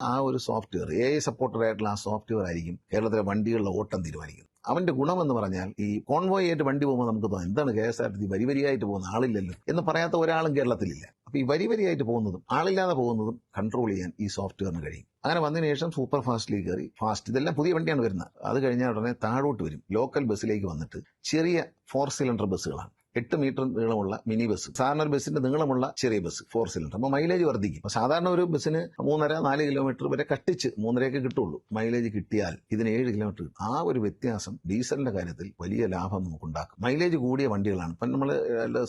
ആ ഒരു software AI supported ആയിട്ടുള്ള ആ സോഫ്റ്റ്വെയർ ആയിരിക്കും കേരളത്തിലെ വണ്ടികളുടെ ഓട്ടം തീരുമാനിക്കുന്നത്. അവന്റെ ഗുണമെന്ന് പറഞ്ഞാൽ ഈ കോൺവോയ് ആയിട്ട് വണ്ടി പോകുമ്പോൾ നമുക്ക് തോന്നും എന്താണ് KSRTC വരിയായിട്ട് പോകുന്ന ആളില്ലല്ലോ എന്ന് പറയാത്ത ഒരാളും കേരളത്തിലില്ല. അപ്പൊ ഈ വരിയായിട്ട് പോകുന്നതും ആളില്ലാതെ പോകുന്നതും കൺട്രോൾ ചെയ്യാൻ ഈ സോഫ്റ്റ്വെയറിന് കഴിയും. അങ്ങനെ വന്നതിന് ശേഷം സൂപ്പർ ഫാസ്റ്റിലേക്ക് കയറി ഫാസ്റ്റ് ഇതെല്ലാം പുതിയ വണ്ടിയാണ് വരുന്നത്. അത് കഴിഞ്ഞാൽ ഉടനെ താഴോട്ട് വരും. ലോക്കൽ ബസ്സിലേക്ക് വന്നിട്ട് ചെറിയ 4 സിലിണ്ടർ ബസ്സുകളാണ്. 8 മീറ്റർ നീളമുള്ള മിനി ബസ്, സാധാരണ ഒരു ബസ്സിന്റെ നീളമുള്ള ചെറിയ ബസ് 4 സിലിണ്ടർ. അപ്പൊ മൈലേജ് വർദ്ധിക്കും. അപ്പൊ സാധാരണ ഒരു ബസ്സിന് 3.5-4 കിലോമീറ്റർ വരെ കട്ടിച്ച് 3.5 കിട്ടുള്ളൂ. മൈലേജ് കിട്ടിയാൽ ഇതിന് 7 കിലോമീറ്റർ കിട്ടും. ആ ഒരു വ്യത്യാസം ഡീസലിന്റെ കാര്യത്തിൽ വലിയ ലാഭം നമുക്കുണ്ടാക്കും. മൈലേജ് കൂടിയ വണ്ടികളാണ്. ഇപ്പം നമ്മൾ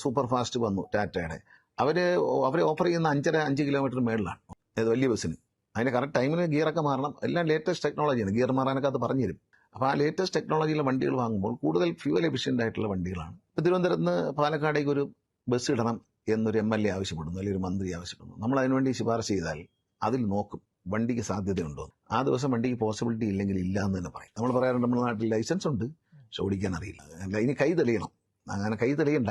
സൂപ്പർ ഫാസ്റ്റ് വന്നു ടാറ്റയുടെ, അവരെ ഓഫർ ചെയ്യുന്ന 5 കിലോമീറ്റർ മേളിലാണ് വലിയ ബസ്സിന്. അതിന്റെ കറക്റ്റ് ടൈമിന് ഗിയറൊക്കെ മാറണം. എല്ലാം ലേറ്റസ്റ്റ് ടെക്നോളജിയാണ്. ഗിയർ മാറാനൊക്കെ അത് പറഞ്ഞു തരും. അപ്പോൾ ആ ലേറ്റസ്റ്റ് ടെക്നോളജിയിലെ വണ്ടികൾ വാങ്ങുമ്പോൾ കൂടുതൽ ഫ്യൂവൽ എഫിഷ്യന്റ് ആയിട്ടുള്ള വണ്ടികളാണ്. ഇപ്പം തിരുവനന്തപുരത്ത് നിന്ന് പാലക്കാടേക്ക് ഒരു ബസ് ഇടണം എന്നൊരു MLA ആവശ്യപ്പെടുന്നു, അല്ലെങ്കിൽ ഒരു മന്ത്രി ആവശ്യപ്പെടുന്നു. നമ്മൾ അതിനുവേണ്ടി ശുപാർശ ചെയ്താൽ അതിൽ നോക്കും വണ്ടിക്ക് സാധ്യതയുണ്ടോ. ആ ദിവസം വണ്ടിക്ക് പോസിബിലിറ്റി ഇല്ലെങ്കിൽ ഇല്ല എന്ന് തന്നെ പറയും. നമ്മൾ പറയാറുണ്ട് നമ്മുടെ നാട്ടിൽ ലൈസൻസ് ഉണ്ട് പക്ഷെ ഓടിക്കാൻ അറിയില്ല. ഇനി കൈ തെളിയണം. അങ്ങനെ കൈ തെളിയണ്ട.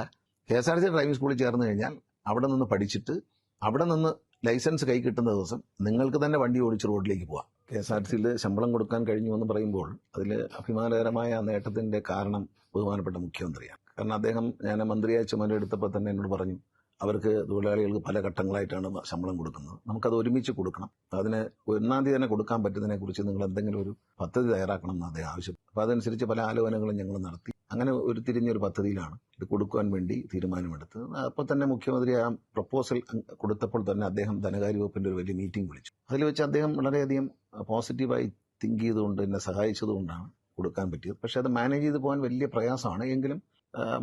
KSRTC ഡ്രൈവിംഗ് സ്കൂളിൽ ചേർന്ന് കഴിഞ്ഞാൽ അവിടെ നിന്ന് പഠിച്ചിട്ട് അവിടെ നിന്ന് ലൈസൻസ് കൈ കിട്ടുന്ന ദിവസം നിങ്ങൾക്ക് തന്നെ വണ്ടി ഓടിച്ച് റോഡിലേക്ക് പോവാം. KSRTCയിൽ ശമ്പളം കൊടുക്കാൻ കഴിഞ്ഞു എന്ന് പറയുമ്പോൾ അതിൽ അഭിമാനകരമായ നേട്ടത്തിന്റെ കാരണം ബഹുമാനപ്പെട്ട മുഖ്യമന്ത്രിയാണ്. കാരണം അദ്ദേഹം ഞാൻ മന്ത്രിയായി ചുമതലയെടുത്തപ്പോൾ തന്നെ എന്നോട് പറഞ്ഞു, അവർക്ക് തൊഴിലാളികൾക്ക് പല ഘട്ടങ്ങളായിട്ടാണ് ശമ്പളം കൊടുക്കുന്നത്, നമുക്കത് ഒരുമിച്ച് കൊടുക്കണം. അതിന് 1-ാം തീയതി തന്നെ കൊടുക്കാൻ പറ്റുന്നതിനെ കുറിച്ച് നിങ്ങൾ എന്തെങ്കിലും ഒരു പദ്ധതി തയ്യാറാക്കണം എന്ന് അദ്ദേഹം ആവശ്യപ്പെട്ടു. അപ്പോൾ അതനുസരിച്ച് പല ആലോചനകളും ഞങ്ങൾ നടത്തി. അങ്ങനെ ഒരു തിരിഞ്ഞൊരു പദ്ധതിയിലാണ് ഇത് കൊടുക്കുവാൻ വേണ്ടി തീരുമാനമെടുത്തത്. അപ്പോൾ തന്നെ മുഖ്യമന്ത്രി ആ പ്രപ്പോസൽ കൊടുത്തപ്പോൾ തന്നെ അദ്ദേഹം ധനകാര്യ വകുപ്പിന്റെ ഒരു വലിയ മീറ്റിംഗ് വിളിച്ചു. അതിൽ വെച്ച് അദ്ദേഹം വളരെയധികം പോസിറ്റീവായി തിങ്ക് ചെയ്തുകൊണ്ട് എന്നെ സഹായിച്ചതുകൊണ്ടാണ് കൊടുക്കാൻ പറ്റിയത്. പക്ഷെ അത് മാനേജ് ചെയ്ത് പോകാൻ വലിയ പ്രയാസമാണ്. എങ്കിലും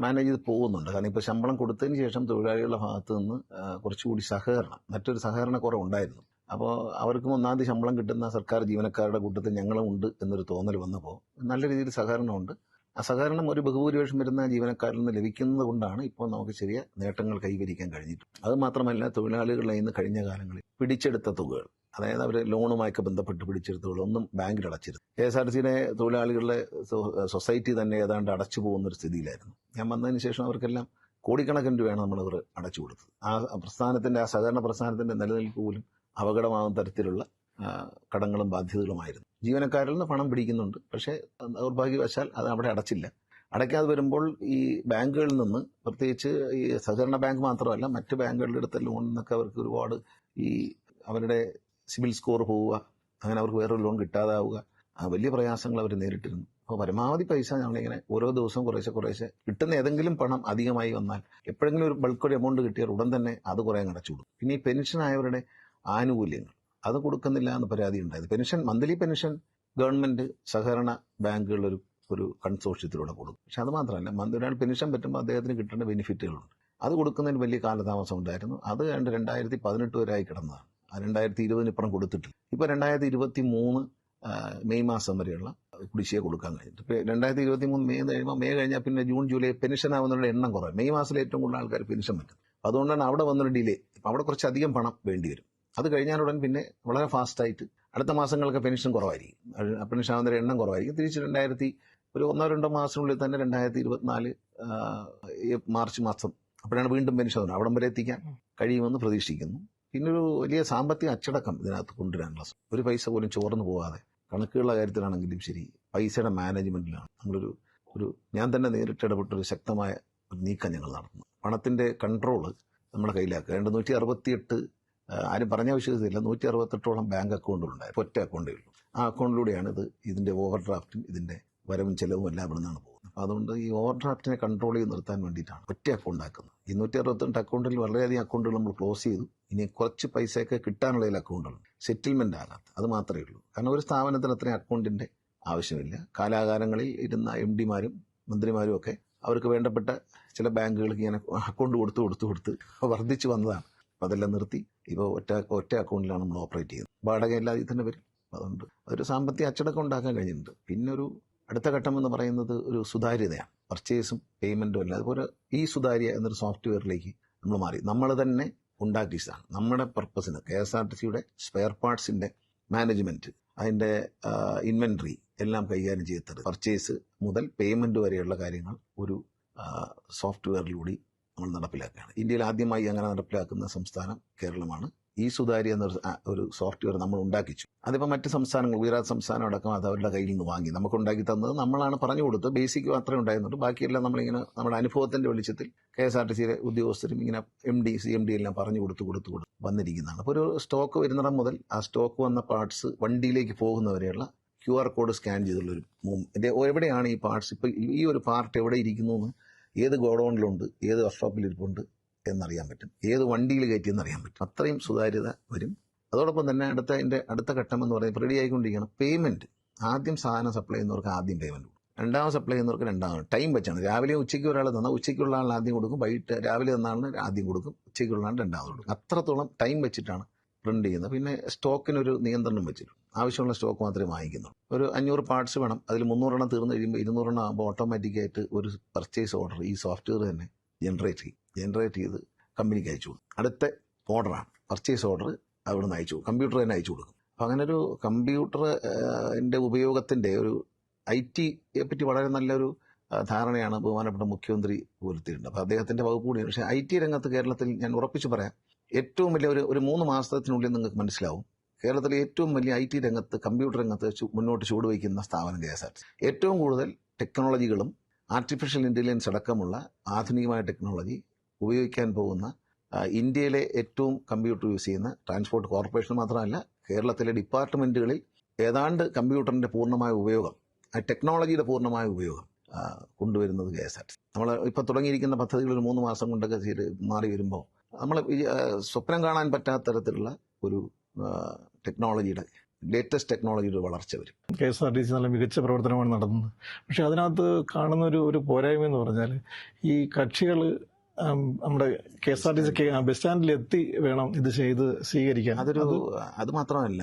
മാനേജ് ചെയ്ത് പോകുന്നുണ്ട്. കാരണം ഇപ്പോൾ ശമ്പളം കൊടുത്തതിന് ശേഷം തൊഴിലാളികളുടെ ഭാഗത്ത് നിന്ന് കുറച്ചുകൂടി മറ്റൊരു സഹകരണ കുറവുണ്ടായിരുന്നു. അപ്പോൾ അവർക്കും 1-ാം തീയതി ശമ്പളം കിട്ടുന്ന സർക്കാർ ജീവനക്കാരുടെ കൂട്ടത്തിൽ ഞങ്ങളും ഉണ്ട് എന്നൊരു തോന്നൽ വന്നപ്പോൾ നല്ല രീതിയിൽ സഹകരണമുണ്ട്. ആ സഹകരണം ഒരു ബഹുഭൂരിപക്ഷം വരുന്ന ജീവനക്കാരിൽ നിന്ന് ലഭിക്കുന്നത് കൊണ്ടാണ് ഇപ്പോൾ നമുക്ക് ചെറിയ നേട്ടങ്ങൾ കൈവരിക്കാൻ കഴിഞ്ഞിട്ടുണ്ട്. അത് മാത്രമല്ല, തൊഴിലാളികളുടെ നിന്ന് കഴിഞ്ഞ കാലങ്ങളിൽ പിടിച്ചെടുത്ത തുകകൾ, അതായത് അവർ ലോണുമായൊക്കെ ബന്ധപ്പെട്ട് പിടിച്ചെടുത്തുകൾ ഒന്നും ബാങ്കിൽ അടച്ചിരുന്നു. KSRTCയുടെ തൊഴിലാളികളുടെ സൊസൈറ്റി തന്നെ ഏതാണ്ട് അടച്ചു പോകുന്നൊരു സ്ഥിതിയിലായിരുന്നു. ഞാൻ വന്നതിന് ശേഷം അവർക്കെല്ലാം കോടിക്കണക്കിന് രൂപയാണ് നമ്മളവർ അടച്ചു കൊടുത്തത്. ആ പ്രസ്ഥാനത്തിന്റെ, ആ സഹകരണ പ്രസ്ഥാനത്തിന്റെ നിലനിൽപ്പ് പോലും അപകടമാകുന്ന തരത്തിലുള്ള കടങ്ങളും ബാധ്യതകളുമായിരുന്നു. ജീവനക്കാരിൽ നിന്ന് പണം പിടിക്കുന്നുണ്ട്, പക്ഷേ ദൗർഭാഗ്യവശാൽ അത് അവിടെ അടച്ചില്ല. അടയ്ക്കാതെ വരുമ്പോൾ ഈ ബാങ്കുകളിൽ നിന്ന്, പ്രത്യേകിച്ച് ഈ സഹകരണ ബാങ്ക് മാത്രമല്ല മറ്റ് ബാങ്കുകളുടെ അടുത്ത ലോണിൽ നിന്നൊക്കെ അവർക്ക് ഒരുപാട് ഈ അവരുടെ സിബിൽ സ്കോർ പോവുക, അങ്ങനെ അവർക്ക് വേറൊരു ലോൺ കിട്ടാതാവുക, വലിയ പ്രയാസങ്ങൾ അവർ നേരിട്ടിരുന്നു. അപ്പോൾ പരമാവധി പൈസ ഞങ്ങളിങ്ങനെ ഓരോ ദിവസവും കുറേശ്ശെ കിട്ടുന്ന ഏതെങ്കിലും പണം അധികമായി വന്നാൽ, എപ്പോഴെങ്കിലും ഒരു ബൾക്ക് ഒരു എമൗണ്ട് കിട്ടിയാൽ ഉടൻ തന്നെ അത് കുറേ അടച്ചു കൊടുക്കും. പിന്നെ ഈ പെൻഷനായവരുടെ ആനുകൂല്യങ്ങൾ അത് കൊടുക്കുന്നില്ല എന്ന് പരാതി ഉണ്ടായത്. പെൻഷൻ, മന്ത്ലി പെൻഷൻ ഗവൺമെന്റ് സഹകരണ ബാങ്കുകളിൽ ഒരു കൺസോർഷ്യത്തിലൂടെ കൊടുക്കും. പക്ഷെ അത് മാത്രമല്ല, ഒരാൾ പെൻഷൻ പറ്റുമ്പോൾ അദ്ദേഹത്തിന് കിട്ടേണ്ട ബെനിഫിറ്റുകളുണ്ട്. അത് കൊടുക്കുന്നതിന് വലിയ കാലതാമസം ഉണ്ടായിരുന്നു. അത് 2018 വരെ ആയി കിടന്നതാണ്. 2020 ഇപ്പുറം കൊടുത്തിട്ടില്ല. ഇപ്പൊ 2023 മെയ് മാസം വരെയുള്ള കുടിശ്ശിക കൊടുക്കാൻ കഴിഞ്ഞിട്ട്. ഇപ്പൊ 2023 മെയ് കഴിഞ്ഞാൽ പിന്നെ ജൂൺ ജൂലൈ പെൻഷൻ ആവുന്നവരുടെ എണ്ണം കുറയും. മെയ് മാസത്തിൽ ഏറ്റവും കൂടുതൽ ആൾക്കാർ പെൻഷൻ പറ്റും. അതുകൊണ്ടാണ് അവിടെ വന്നൊരു ഡിലേ. ഇപ്പൊ അവിടെ കുറച്ചധികം പണം വേണ്ടി വരും. അത് കഴിഞ്ഞാലുടൻ പിന്നെ വളരെ ഫാസ്റ്റായിട്ട് അടുത്ത മാസങ്ങൾക്ക് പെൻഷൻ കുറവായിരിക്കും. പെൻഷൻ ആവുന്നവരുടെ എണ്ണം കുറവായിരിക്കും. തിരിച്ച് 1-2 മാസത്തിനുള്ളിൽ തന്നെ 2024 മാർച്ച് മാസം അപ്പോഴാണ് വീണ്ടും പെൻഷൻ വന്നത്. അവിടം വരെ എത്തിക്കാൻ കഴിയുമെന്ന് പ്രതീക്ഷിക്കുന്നു. പിന്നെ ഒരു വലിയ സാമ്പത്തിക അച്ചടക്കം ഇതിനകത്ത് കൊണ്ടുവരാനുള്ള, ഒരു പൈസ പോലും ചോർന്നു പോകാതെ, കണക്കുകളുടെ കാര്യത്തിലാണെങ്കിലും ശരി, പൈസയുടെ മാനേജ്മെന്റിലാണ് ഞാൻ തന്നെ നേരിട്ട് ഇടപെട്ടൊരു ശക്തമായ ഒരു നീക്കം ഞങ്ങൾ നടത്തുന്നു. പണത്തിന്റെ കൺട്രോള് നമ്മുടെ കയ്യിലാക്കുക. 168 ആരും പറഞ്ഞ വിശ്വസിച്ചില്ല, 168ഓളം ബാങ്ക് അക്കൗണ്ടുകളുണ്ടായിരുന്നു. ഒറ്റ അക്കൗണ്ടേ ഉള്ളൂ. ആ അക്കൗണ്ടിലൂടെയാണ് ഇതിന്റെ ഓവർ ഡ്രാഫ്റ്റും ഇതിന്റെ വരവും ചെലവും എല്ലാം ഇവിടെ നിന്നാണ് പോകുന്നത്. അപ്പോൾ അതുകൊണ്ട് ഈ ഓവർ ഡ്രാഫ്റ്റിനെ കൺട്രോൾ ചെയ്ത് നിർത്താൻ വേണ്ടിയിട്ടാണ് ഒറ്റ അക്കൗണ്ട് ആക്കുന്നത്. 268 അക്കൗണ്ടിൽ വളരെയധികം അക്കൗണ്ടുകൾ നമ്മൾ ക്ലോസ് ചെയ്തു. ഇനി കുറച്ച് പൈസയൊക്കെ കിട്ടാനുള്ള അക്കൗണ്ടുകൾ സെറ്റിൽമെന്റ് ആകാത്ത, അത് മാത്രമേ ഉള്ളൂ. കാരണം ഒരു സ്ഥാപനത്തിന് അത്രയും അക്കൗണ്ടിന്റെ ആവശ്യമില്ല. കാലാകാലങ്ങളിൽ ഇരുന്ന MD-മാരും മന്ത്രിമാരും ഒക്കെ അവർക്ക് വേണ്ടപ്പെട്ട ചില ബാങ്കുകൾക്ക് ഇങ്ങനെ അക്കൗണ്ട് കൊടുത്ത് വർദ്ധിച്ചു വന്നതാണ്. അപ്പം അതെല്ലാം നിർത്തി ഇപ്പോൾ ഒറ്റ അക്കൗണ്ടിലാണ് നമ്മൾ ഓപ്പറേറ്റ് ചെയ്യുന്നത്. വാടക എല്ലാം ഇതിൽ തന്നെ വരും. അതുകൊണ്ട് അതൊരു സാമ്പത്തിക അച്ചടക്കം ഉണ്ടാക്കാൻ കഴിഞ്ഞിട്ടുണ്ട്. പിന്നെ ഒരു അടുത്ത ഘട്ടം എന്ന് പറയുന്നത് ഒരു സുതാര്യതയാണ്. പർച്ചേസും പേയ്മെന്റും അല്ല, അതുപോലെ ഈ സുതാര്യ എന്നൊരു സോഫ്റ്റ്വെയറിലേക്ക് നമ്മൾ മാറി. നമ്മൾ തന്നെ ഉണ്ടാക്കിയതാണ് നമ്മുടെ പർപ്പസിന്. KSRTCയുടെ സ്പെയർ പാർട്സിന്റെ മാനേജ്മെന്റ്, അതിന്റെ ഇൻവെന്ററി എല്ലാം കൈകാര്യം ചെയ്തത്, പർച്ചേസ് മുതൽ പേയ്മെന്റ് വരെയുള്ള കാര്യങ്ങൾ ഒരു സോഫ്റ്റ്വെയറിലൂടെ നമ്മൾ നടപ്പിലാക്കുകയാണ്. ഇന്ത്യയിൽ ആദ്യമായി അങ്ങനെ നടപ്പിലാക്കുന്ന സംസ്ഥാനം കേരളമാണ്. ഈ സുതാര്യ എന്നൊരു ഒരു സോഫ്റ്റ്വെയർ നമ്മൾ ഉണ്ടാക്കിച്ചു. അതിപ്പോൾ മറ്റ് സംസ്ഥാനങ്ങൾ, ഗുജറാത്ത് സംസ്ഥാനം അടക്കം അത് അവരുടെ കയ്യിൽ നിന്ന് വാങ്ങി നമുക്ക് ഉണ്ടാക്കി തന്നത് നമ്മളാണ് പറഞ്ഞു കൊടുത്തത്. ബേസിക് മാത്രമേ ഉണ്ടായിരുന്നുള്ളൂ, ബാക്കിയെല്ലാം നമ്മളിങ്ങനെ നമ്മുടെ അനുഭവത്തിന്റെ വെളിച്ചത്തിൽ KSRTCയിലെ ഉദ്യോഗസ്ഥരും ഇങ്ങനെ MD CMD എല്ലാം പറഞ്ഞു കൊടുത്ത് വന്നിരിക്കുന്നതാണ്. അപ്പോൾ ഒരു സ്റ്റോക്ക് വരുന്നിടം മുതൽ ആ സ്റ്റോക്ക് വന്ന പാർട്സ് വണ്ടിയിലേക്ക് പോകുന്നവരെയുള്ള QR കോഡ് സ്കാൻ ചെയ്തുള്ളൊരു എവിടെയാണ് ഈ പാർട്സ്, ഇപ്പോൾ ഈ ഒരു പാർട്ട് എവിടെ ഇരിക്കുന്നു എന്ന്, ഏത് ഗോഡൗണിലുണ്ട്, ഏത് വർക്ക്ഷോപ്പിൽ ഇരിപ്പുണ്ട് എന്നറിയാൻ പറ്റും, ഏത് വണ്ടിയിൽ കയറ്റിയെന്ന് അറിയാൻ പറ്റും. അത്രയും സുതാര്യത വരും. അതോടൊപ്പം തന്നെ അടുത്ത ഘട്ടം എന്ന് പറയുന്നത് റെഡി ആയിക്കൊണ്ടിരിക്കണം പേയ്മെന്റ്. ആദ്യം സാധനം സപ്ലൈ ചെയ്യുന്നവർക്ക് ആദ്യം പേയ്മെന്റ് കൊടുക്കും, രണ്ടാമത് സപ്ലൈ ചെയ്യുന്നവർക്ക് രണ്ടാമത്. ടൈം വെച്ചാണ്. രാവിലെ ഉച്ചയ്ക്ക് ഒരാൾ തന്നാൽ ഉച്ചയ്ക്കുള്ള ആളിന് ആദ്യം കൊടുക്കും, വൈകിട്ട് രാവിലെ തന്നാളിന് ആദ്യം കൊടുക്കും, ഉച്ചയ്ക്കുള്ള ആളിന് രണ്ടാമത് കൊടുക്കും. അത്രത്തോളം ടൈം വെച്ചിട്ടാണ് പ്രിന്റ് ചെയ്യുന്നത്. പിന്നെ സ്റ്റോക്കിനൊരു നിയന്ത്രണം വെച്ചിട്ടുണ്ട്. ആവശ്യമുള്ള സ്റ്റോക്ക് മാത്രമേ വാങ്ങിക്കുന്നുള്ളൂ. ഒരു 500 പാർട്സ് വേണം, അതിൽ 300 തീർന്നു കഴിയുമ്പോൾ 200 ആകുമ്പോൾ ഓട്ടോമാറ്റിക്കായിട്ട് ഒരു പർച്ചേസ് ഓർഡർ ഈ സോഫ്റ്റ്വെയർ തന്നെ ജനറേറ്റ് ചെയ്ത് കമ്പനിക്ക് അയച്ചു കൊടുക്കും. അടുത്ത ഓർഡറാണ് പർച്ചേസ് ഓർഡർ, അവിടെ നിന്ന് അയച്ചു കൊടുക്കും, കമ്പ്യൂട്ടർ തന്നെ അയച്ചു കൊടുക്കും. അപ്പം അങ്ങനെ ഒരു കമ്പ്യൂട്ടറിൻ്റെ ഉപയോഗത്തിൻ്റെ ഒരു IT-യെ പറ്റി വളരെ നല്ലൊരു ധാരണയാണ് ബഹുമാനപ്പെട്ട മുഖ്യമന്ത്രി വരുത്തിയിട്ടുണ്ട്. അപ്പോൾ അദ്ദേഹത്തിൻ്റെ വകുപ്പ് കൂടിയാണ്. പക്ഷേ IT രംഗത്ത് കേരളത്തിൽ ഞാൻ ഉറപ്പിച്ച് പറയാം, ഏറ്റവും വലിയ ഒരു 3 മാസത്തിനുള്ളിൽ നിങ്ങൾക്ക് മനസ്സിലാവും, കേരളത്തിലെ ഏറ്റവും വലിയ IT രംഗത്ത്, കമ്പ്യൂട്ടർ രംഗത്ത് മുന്നോട്ട് ചുവടുവയ്ക്കുന്ന സ്ഥാപനം KSRTC. ഏറ്റവും കൂടുതൽ ടെക്നോളജികളും ആർട്ടിഫിഷ്യൽ ഇൻ്റലിജൻസ് അടക്കമുള്ള ആധുനികമായ ടെക്നോളജി ഉപയോഗിക്കാൻ പോകുന്ന ഇന്ത്യയിലെ ഏറ്റവും കമ്പ്യൂട്ടർ യൂസ് ചെയ്യുന്ന ട്രാൻസ്പോർട്ട് കോർപ്പറേഷൻ മാത്രമല്ല, കേരളത്തിലെ ഡിപ്പാർട്ട്മെൻറ്റുകളിൽ ഏതാണ്ട് കമ്പ്യൂട്ടറിൻ്റെ പൂർണ്ണമായ ഉപയോഗം, ടെക്നോളജിയുടെ പൂർണ്ണമായ ഉപയോഗം കൊണ്ടുവരുന്നത് KSRTC. നമ്മൾ ഇപ്പോൾ തുടങ്ങിയിരിക്കുന്ന പദ്ധതികൾ ഒരു 3 മാസം കൊണ്ടൊക്കെ മാറി വരുമ്പോൾ നമ്മൾ സ്വപ്നം കാണാൻ പറ്റാത്ത തരത്തിലുള്ള ഒരു ലേറ്റസ്റ്റ് ടെക്നോളജിയുടെ വളർച്ച വരും. KSRTC നല്ല മികച്ച പ്രവർത്തനമാണ് നടത്തുന്നത്. പക്ഷെ അതിനകത്ത് കാണുന്ന ഒരു പോരായ്മ എന്ന് പറഞ്ഞാൽ, ഈ കക്ഷികൾ നമ്മുടെ KSRTC ബസ് സ്റ്റാൻഡിൽ എത്തി വേണം ഇത് ചെയ്ത് സ്വീകരിക്കാൻ. അത് മാത്രമല്ല,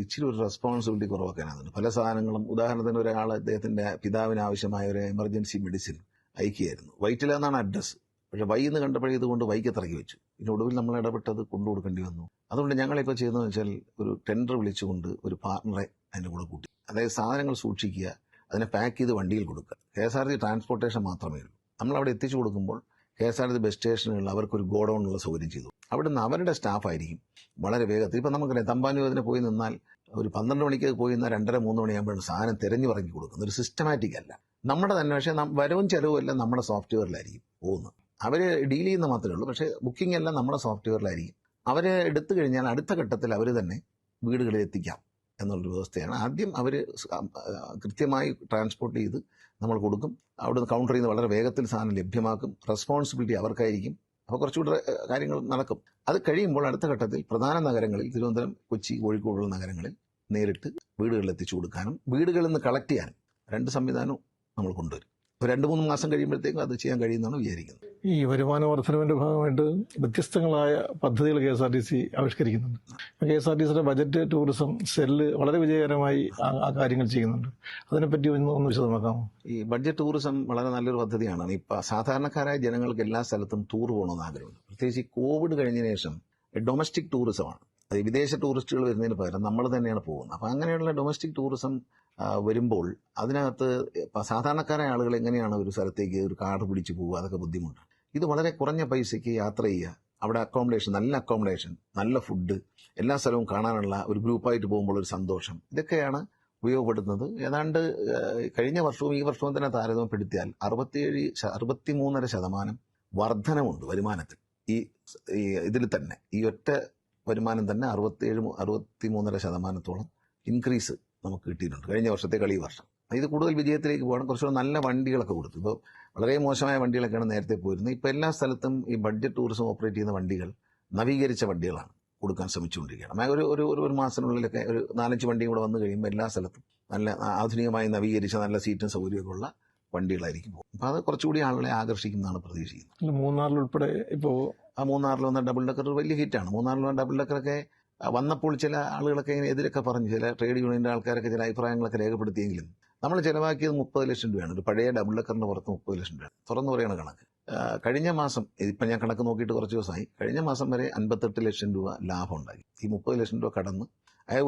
ഇച്ചിരി ഒരു റെസ്പോൺസിബിലിറ്റി കുറവൊക്കെയാണ്. പല സാധനങ്ങളും, ഉദാഹരണത്തിന് ഒരാൾ അദ്ദേഹത്തിന്റെ പിതാവിന് ആവശ്യമായ ഒരു എമർജൻസി മെഡിസിൻ അയക്കുകയായിരുന്നു. വൈറ്റിലെന്നാണ് അഡ്രസ്സ്, പക്ഷെ വൈന്ന് കണ്ടപ്പോഴേ ഇതുകൊണ്ട് വൈക്കത്തിറക്കി വെച്ചു. ഇതിന് ഒടുവിൽ നമ്മൾ ഇടപെട്ടത് കൊണ്ടു കൊടുക്കേണ്ടി വന്നു. അതുകൊണ്ട് ഞങ്ങളിപ്പോൾ ചെയ്യുന്നതെന്ന് വെച്ചാൽ, ഒരു ടെൻഡർ വിളിച്ചുകൊണ്ട് ഒരു പാർട്ണറെ അതിൻ്റെ കൂടെ കൂട്ടി, അതായത് സാധനങ്ങൾ സൂക്ഷിക്കുക, അതിനെ പാക്ക് ചെയ്ത് വണ്ടിയിൽ കൊടുക്കുക. KSRTC ട്രാൻസ്പോർട്ടേഷൻ മാത്രമേ ഉള്ളൂ. നമ്മളവിടെ എത്തിച്ചു കൊടുക്കുമ്പോൾ KSRTC ബസ് സ്റ്റേഷനുകളിൽ അവർക്കൊരു ഗോഡൗണിനുള്ള സൗകര്യം ചെയ്തു. അവിടുന്ന് അവരുടെ സ്റ്റാഫായിരിക്കും വളരെ വേഗത്തിൽ. ഇപ്പം നമുക്കറിയാം, തമ്പാനൂരിന് പോയി നിന്നാൽ ഒരു 12 മണിക്ക് പോയി നിന്നാൽ 2:30-3 മണിയാകുമ്പോഴാണ് സാധനം തിരഞ്ഞു പറഞ്ഞ് കൊടുക്കുന്നത്. ഒരു സിസ്റ്റമാറ്റിക് അല്ല നമ്മുടെ തന്നെ. പക്ഷേ വരവും ചെലവും എല്ലാം നമ്മുടെ സോഫ്റ്റ്വെയറിലായിരിക്കും പോകുന്നത്. അവർ ഡീൽ ചെയ്യുന്ന മാത്രമേ ഉള്ളൂ, പക്ഷേ ബുക്കിംഗ് എല്ലാം നമ്മുടെ സോഫ്റ്റ്വെയറിലായിരിക്കും. അവർ എടുത്തു കഴിഞ്ഞാൽ അടുത്ത ഘട്ടത്തിൽ അവർ തന്നെ വീടുകളിൽ എത്തിക്കാം എന്നുള്ളൊരു വ്യവസ്ഥയാണ്. ആദ്യം അവർ കൃത്യമായി ട്രാൻസ്പോർട്ട് ചെയ്ത് നമ്മൾ കൊടുക്കും, അവിടുന്ന് കൗണ്ടറിൽ നിന്ന് വളരെ വേഗത്തിൽ സാധനം ലഭ്യമാക്കും. റെസ്പോൺസിബിലിറ്റി അവർക്കായിരിക്കും. അപ്പോൾ കുറച്ചുകൂടെ കാര്യങ്ങൾ നടക്കും. അത് കഴിയുമ്പോൾ അടുത്ത ഘട്ടത്തിൽ പ്രധാന നഗരങ്ങളിൽ, തിരുവനന്തപുരം, കൊച്ചി, കോഴിക്കോടുള്ള നഗരങ്ങളിൽ നേരിട്ട് വീടുകളിൽ എത്തിച്ചു കൊടുക്കാനും വീടുകളിൽ നിന്ന് കളക്ട് ചെയ്യാനും 2 സംവിധാനവും നമ്മൾ കൊണ്ടുവരും. 2-3 മാസം കഴിയുമ്പോഴത്തേക്കും അത് ചെയ്യാൻ കഴിയുമെന്നാണ് വിചാരിക്കുന്നത്. ഈ വരുമാന വർധനവിന്റെ ഭാഗമായിട്ട് വ്യത്യസ്തങ്ങളായ പദ്ധതികൾ KSRTC ആവിഷ്കരിക്കുന്നുണ്ട്. KSRTCയുടെ ബജറ്റ് ടൂറിസം സെല്ല് വളരെ വിജയകരമായി ആ കാര്യങ്ങൾ ചെയ്യുന്നുണ്ട്. അതിനെപ്പറ്റി ഒന്ന് വിശദമാക്കാമോ? ഈ ബഡ്ജറ്റ് ടൂറിസം വളരെ നല്ലൊരു പദ്ധതിയാണ്. ഇപ്പം സാധാരണക്കാരായ ജനങ്ങൾക്ക് എല്ലാ സ്ഥലത്തും ടൂർ പോകണമെന്ന് ആഗ്രഹമുണ്ട്. പ്രത്യേകിച്ച് കോവിഡ് കഴിഞ്ഞതിന് ശേഷം ഡൊമസ്റ്റിക് ടൂറിസമാണ്. അത് വിദേശ ടൂറിസ്റ്റുകൾ വരുന്നതിന് പകരം നമ്മൾ തന്നെയാണ് പോകുന്നത്. അപ്പം അങ്ങനെയുള്ള ഡൊമസ്റ്റിക് ടൂറിസം വരുമ്പോൾ അതിനകത്ത് സാധാരണക്കാരായ ആളുകൾ എങ്ങനെയാണ് ഒരു സ്ഥലത്തേക്ക് ഒരു കാർ പിടിച്ച് പോകുക, അതൊക്കെ ബുദ്ധിമുട്ടാണ്. ഇത് വളരെ കുറഞ്ഞ പൈസയ്ക്ക് യാത്ര ചെയ്യുക, അവിടെ അക്കോമഡേഷൻ, നല്ല ഫുഡ്, എല്ലാ സ്ഥലവും കാണാനുള്ള ഒരു ഗ്രൂപ്പായിട്ട് പോകുമ്പോൾ ഒരു സന്തോഷം, ഇതൊക്കെയാണ് ഉപയോഗപ്പെടുത്തുന്നത്. ഏതാണ്ട് കഴിഞ്ഞ വർഷവും ഈ വർഷവും തന്നെ താരതമ്യപ്പെടുത്തിയാൽ 63.5% വർധനമുണ്ട് വരുമാനത്തിൽ. ഇതിൽ തന്നെ ഈ ഒറ്റ വരുമാനം തന്നെ 63.5% ഇൻക്രീസ് നമുക്ക് കിട്ടിയിട്ടുണ്ട് കഴിഞ്ഞ വർഷത്തേക്കാൾ ഈ വർഷം. ഇത് കൂടുതൽ വിജയത്തിലേക്ക് പോകണം. കുറച്ചുകൂടെ നല്ല വണ്ടികളൊക്കെ കൊടുത്തു. ഇപ്പോൾ വളരെ മോശമായ വണ്ടികളൊക്കെയാണ് നേരത്തെ പോയിരുന്നത്. ഇപ്പോൾ എല്ലാ സ്ഥലത്തും ഈ ബഡ്ജറ്റ് ടൂറിസം ഓപ്പറേറ്റ് ചെയ്യുന്ന വണ്ടികൾ നവീകരിച്ച വണ്ടികളാണ് കൊടുക്കാൻ ശ്രമിച്ചുകൊണ്ടിരിക്കുകയാണ്. ഒരു മാസത്തിനുള്ളിലൊക്കെ ഒരു 4-5 വണ്ടിയും കൂടെ വന്നു കഴിയുമ്പോൾ എല്ലാ സ്ഥലത്തും നല്ല ആധുനികമായി നവീകരിച്ച നല്ല സീറ്റും സൗകര്യമൊക്കെ ഉള്ള വണ്ടികളായിരിക്കും പോകും. അപ്പോൾ അത് കുറച്ചുകൂടി ആളുകളെ ആകർഷിക്കുന്നതാണ് പ്രതീക്ഷിക്കുന്നത്. മൂന്നാറിൽ ഉൾപ്പെടെ ഇപ്പോൾ മൂന്നാറിൽ വന്ന ഡബിൾ ഡെക്കർ വലിയ ഹിറ്റാണ്. മൂന്നാറിൽ വന്ന ഡബിൾ ഡെക്കറൊക്കെ വന്നപ്പോൾ ചില ആളുകളൊക്കെ ഇങ്ങനെ എതിരൊക്കെ പറഞ്ഞു, ചില ട്രേഡ് യൂണിയൻ്റെ ആൾക്കാരൊക്കെ ചില അഭിപ്രായങ്ങളൊക്കെ രേഖപ്പെടുത്തിയെങ്കിലും നമ്മൾ ചിലവാക്കിയത് 30 ലക്ഷം രൂപയാണ്. ഒരു പഴയ ഡബിൾ ഡെക്കറിൻ്റെ പുറത്ത് 30 ലക്ഷം രൂപയാണ്. തുറന്നു പറയുന്ന കണക്ക്. കഴിഞ്ഞ മാസം, ഇപ്പം ഞാൻ കണക്ക് നോക്കിയിട്ട് കുറച്ച് ദിവസമായി, കഴിഞ്ഞ മാസം വരെ 58 ലക്ഷം രൂപ ലാഭം ഉണ്ടായി. ഈ 30 ലക്ഷം രൂപ കടന്ന്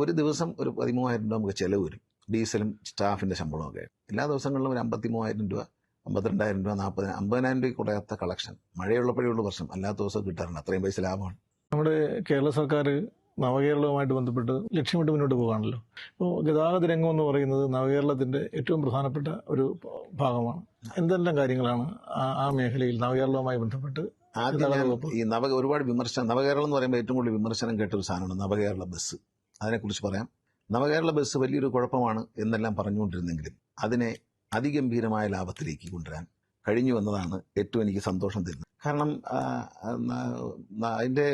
ഒരു ദിവസം ഒരു 13,000 രൂപ നമുക്ക് ചിലവ് വരും. ഡീസലും സ്റ്റാഫിൻ്റെ ശമ്പളമൊക്കെ എല്ലാ ദിവസങ്ങളിലും ഒരു 53,000 രൂപ, 52,000 രൂപ, 40,000, 50,000 രൂപ കുറയാത്ത കളക്ഷൻ മഴയുള്ളപ്പോഴേ ഉള്ളൂ പ്രശ്നം. അല്ലാത്ത ദിവസം കിട്ടാറുണ്ട്. അത്രയും പൈസ ലാഭമാണ്. നമ്മുടെ കേരള സർക്കാർ നവകേരളവുമായിട്ട് ബന്ധപ്പെട്ട് ലക്ഷ്യമിട്ട് മുന്നോട്ട് പോകാണല്ലോ. അപ്പോൾ ഗതാഗത രംഗം എന്ന് പറയുന്നത് നവകേരളത്തിൻ്റെ ഏറ്റവും പ്രധാനപ്പെട്ട ഒരു ഭാഗമാണ്. എന്തെല്ലാം കാര്യങ്ങളാണ് ആ മേഖലയിൽ നവകേരളവുമായി ബന്ധപ്പെട്ട് ആദ്യം ഞാൻ ഈ ഒരുപാട് വിമർശനം, നവകേരളം എന്ന് പറയുമ്പോൾ ഏറ്റവും കൂടുതൽ വിമർശനം കേട്ട ഒരു സാധനമാണ് നവകേരള ബസ്. അതിനെക്കുറിച്ച് പറയാം. നവകേരള ബസ് വലിയൊരു കുഴപ്പമാണ് എന്നെല്ലാം പറഞ്ഞുകൊണ്ടിരുന്നെങ്കിലും അതിനെ അതിഗംഭീരമായ ലാഭത്തിലേക്ക് കൊണ്ടുവരാൻ കഴിഞ്ഞു എന്നതാണ് ഏറ്റവും എനിക്ക് സന്തോഷം തരുന്നത്. കാരണം അതിൻ്റെ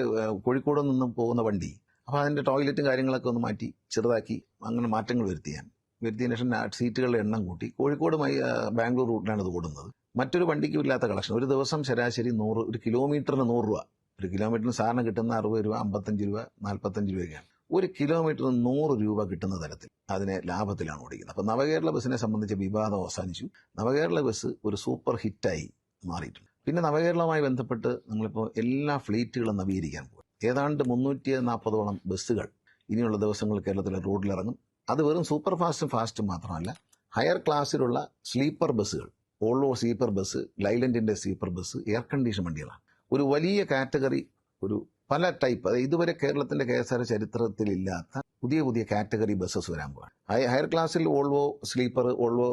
കോഴിക്കോട് നിന്നും പോകുന്ന വണ്ടി, അപ്പോൾ അതിൻ്റെ ടോയ്ലറ്റും കാര്യങ്ങളൊക്കെ ഒന്ന് മാറ്റി ചെറുതാക്കി അങ്ങനെ മാറ്റങ്ങൾ വരുത്തിയതിനു ശേഷം സീറ്റുകളുടെ എണ്ണം കൂട്ടി കോഴിക്കോടുമായി ബാംഗ്ലൂർ റൂട്ടിലാണ് ഇത് ഓടുന്നത്. മറ്റൊരു വണ്ടിക്കും ഇല്ലാത്ത കളക്ഷൻ. ഒരു ദിവസം ശരാശരി 100, ഒരു കിലോമീറ്ററിന് 100 രൂപ. ഒരു കിലോമീറ്ററിന് സാറിന് കിട്ടുന്ന 60 രൂപ, 55 രൂപ, 45 രൂപയൊക്കെയാണ്. ഒരു കിലോമീറ്ററിന് 100 രൂപ കിട്ടുന്ന തരത്തിൽ അതിനെ ലാഭത്തിലാണ് ഓടിക്കുന്നത്. അപ്പോൾ നവകേരള ബസ്സിനെ സംബന്ധിച്ച വിവാദം അവസാനിച്ചു. നവകേരള ബസ് ഒരു സൂപ്പർ ഹിറ്റായി മാറിയിട്ടുണ്ട്. പിന്നെ നവകേരളവുമായി ബന്ധപ്പെട്ട് നമ്മളിപ്പോൾ എല്ലാ ഫ്ലീറ്റുകളും നവീകരിക്കാൻ പോകും. ഏതാണ്ട് 340ഓളം ബസ്സുകൾ ഇനിയുള്ള ദിവസങ്ങളിൽ കേരളത്തിലെ റോഡിലിറങ്ങും. അത് വെറും സൂപ്പർ ഫാസ്റ്റും മാത്രമല്ല, ഹയർ ക്ലാസ്സിലുള്ള സ്ലീപ്പർ ബസ്സുകൾ, ഓൾവോ സ്ലീപ്പർ ബസ്, ലൈലൻഡിൻ്റെ സ്ലീപ്പർ ബസ്, എയർ കണ്ടീഷൻ വണ്ടികളാണ്. ഒരു വലിയ കാറ്റഗറി, ഒരു പല ടൈപ്പ്, അതായത് ഇതുവരെ കേരളത്തിൻ്റെ KSR ചരിത്രത്തിലില്ലാത്ത പുതിയ പുതിയ കാറ്റഗറി ബസ്സസ് വരാൻ പോവാണ്. ഹയർ ക്ലാസ്സിൽ ഓൾവോ സ്ലീപ്പർ, ഓൾവോ